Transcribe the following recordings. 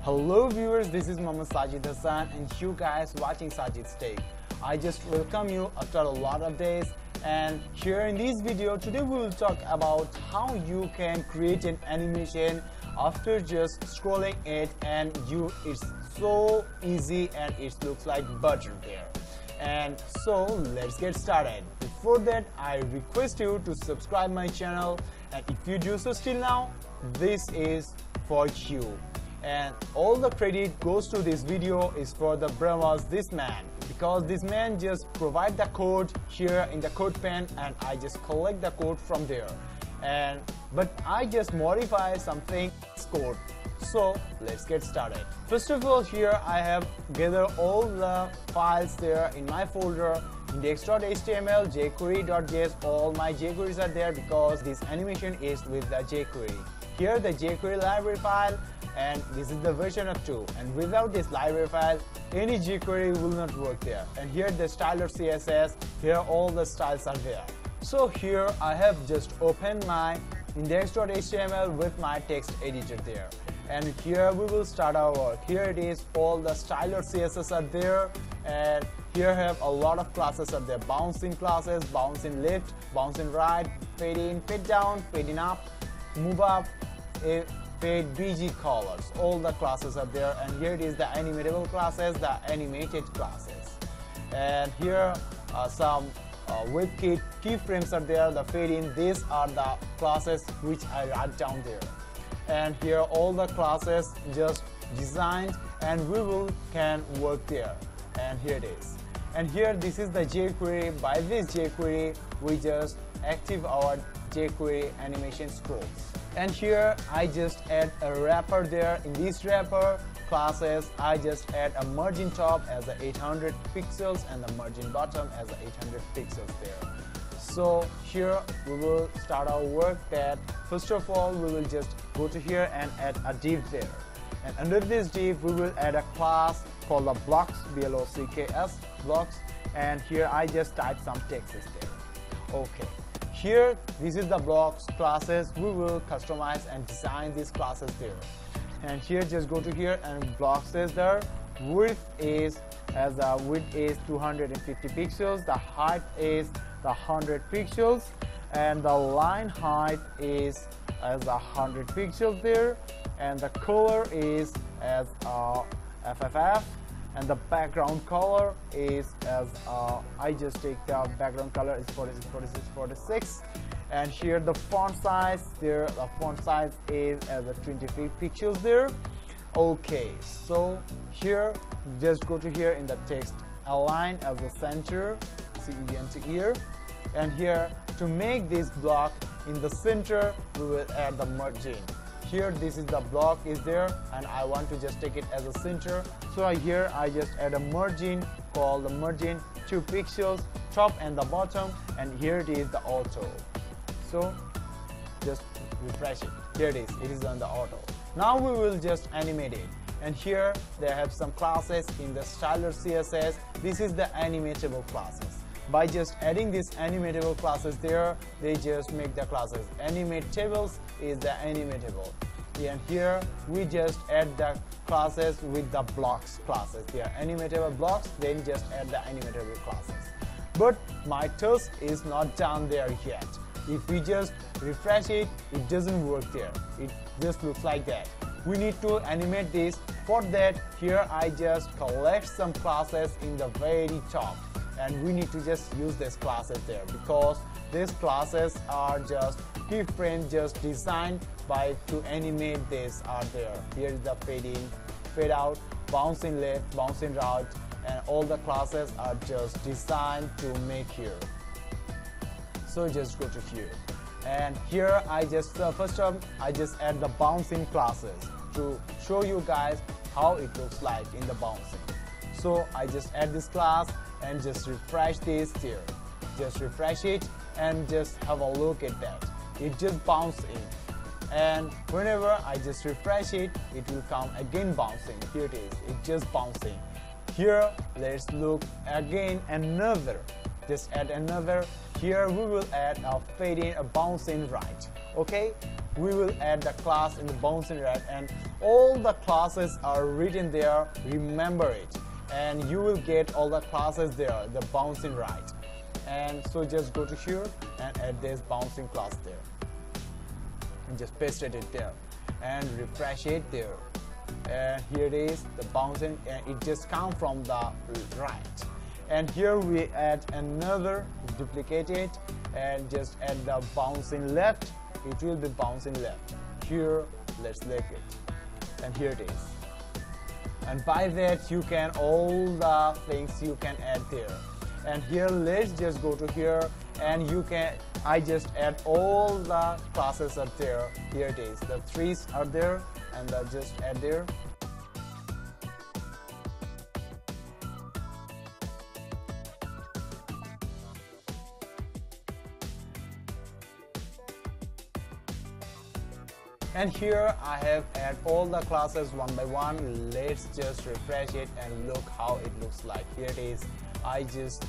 Hello viewers, this is sajidz and you guys watching Sajidz Take. I just welcome you after a lot of days, and here in this video today we will talk about how you can create an animation after just scrolling it, and it's so easy and it looks like butter there. And so let's get started. Before that, I request you to subscribe my channel, and if you do so still now, this is for you. And all the credit goes to this video is for the Brahmas, this man, because this man just provide the code here in the code pen and I just collect the code from there, but I just modify something code. So let's get started. First of all, here I have gathered all the files there in my folder: index.html, jquery.js. all my jqueries are there because this animation is with the jquery. Here the jquery library file, and this is the version of 2, and without this library file any jQuery will not work there. And here the style.css, here all the styles are there. So here I have just opened my index.html with my text editor there, and here we will start our work. Here it is, all the style.css are there, and here I have a lot of classes are there: bouncing classes, bouncing left, bouncing right, fade in, fade down, fading up, move up, fade, BG colors. All the classes are there, and here it is the animatable classes, the animated classes, and here some WebKit keyframes are there, the fade in. These are the classes which I write down there, and here all the classes just designed and we can work there, and here it is. And here this is the jQuery. By this jQuery we just active our jQuery animation scrolls. And here I just add a wrapper there. In this wrapper classes I just add a margin top as a 800 pixels and the margin bottom as a 800 pixels there. So here we will start our work. That first of all we will just go to here and add a div there, and under this div we will add a class called the blocks, blocks, blocks, and here I just type some text there. Okay. Here, this is the blocks classes. We will customize and design these classes there. And here, just go to here and blocks is there. Width is 250 pixels. The height is 100 pixels, and the line height is as 100 pixels there. And the color is as FFF. And the background color is as I just take the background color is 46. And here the font size there, the font size is as a 23 pixels there. Okay, so here just go to here in the text align as a center, CENT here, and here to make this block in the center we will add the margin. Here this is the block is there, and I want to just take it as a center, so here I just add a margin called the margin 2 pixels top and the bottom, and here it is the auto. So just refresh it. Here it is on the auto. Now we will just animate it, and here they have some classes in the style.css. This is the animatable classes. By just adding these animatable classes there, they just make the classes. Animate tables is the animatable, and here we just add the classes with the blocks classes. They are animatable blocks, then just add the animatable classes. But my task is not done there yet. If we just refresh it, it doesn't work there. It just looks like that. We need to animate this. For that, here I just collect some classes in the very top, and we need to just use these classes there because these classes are just keyframes just designed to animate this are there. Here is the fade in, fade out, bouncing left, bouncing right, and all the classes are just designed to make here. So just go to here, and here I just first up I just add the bouncing classes to show you guys how it looks like in the bouncing. So I just add this class and just refresh this here. Just refresh it and just have a look at that. It just bounce in, and whenever I just refresh it, it will come again bouncing. Here it is, it just bouncing. Here let's look again another. Just add another. Here we will add a fade in, a bouncing right. Okay, we will add the class in the bouncing right, and all the classes are written there. Remember it, and you will get all the classes there, the bouncing right. And so just go to here and add this bouncing class there, and just paste it there and refresh it there. And here it is, the bouncing, and it just comes from the right. And here we add another, duplicate it, and just add the bouncing left. It will be bouncing left. Here, let's select it, and here it is. And by that you can, all the things you can add there. And here let's just go to here, and you can, I just add all the classes up there. Here it is, the threes are there, and just add there. And here I have add all the classes one by one. Let's just refresh it and look how it looks like. Here it is. I just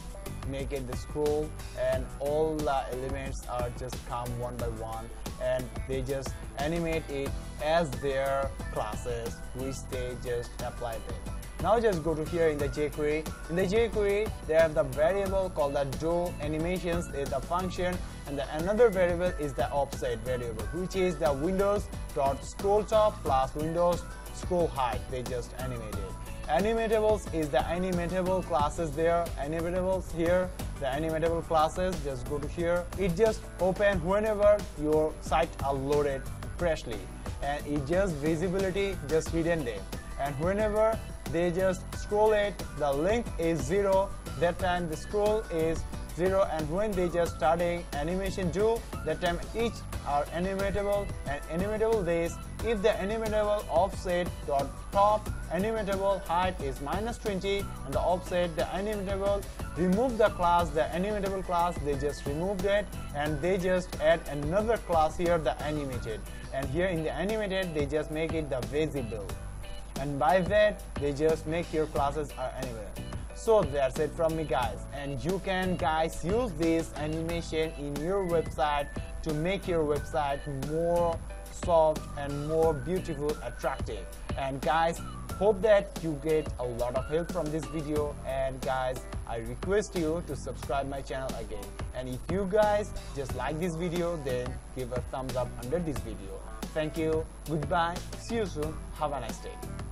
make it the scroll, and all the elements are just come one by one, and they just animate it as their classes, which they just applied it. Now just go to here in the jQuery. In the jQuery, they have the variable called the do animations is the function, and another variable is the offset variable, which is the windows dot scroll top plus windows scroll height. They just animated. Animatables is the animatable classes there. Animatables here, the animatable classes. Just go to here. It just open whenever your site are loaded freshly, and it just visibility just hidden there. And whenever they just scroll it, the length is 0. That time the scroll is 0, and when they just starting animation do, that time each are animatable. And animatable this, if the animatable offset dot top animatable height is -20, and the offset the animatable remove the class, the animatable class they just removed it, and they just add another class here, the animated. And here in the animated they just make it the visible, and by that they just make your classes are animated. So that's it from me guys, and you can guys use this animation in your website to make your website more soft and more beautiful, attractive. And guys, hope that you get a lot of help from this video, and guys, I request you to subscribe my channel again. And if you guys just like this video, then give a thumbs up under this video. Thank you, goodbye, see you soon, have a nice day.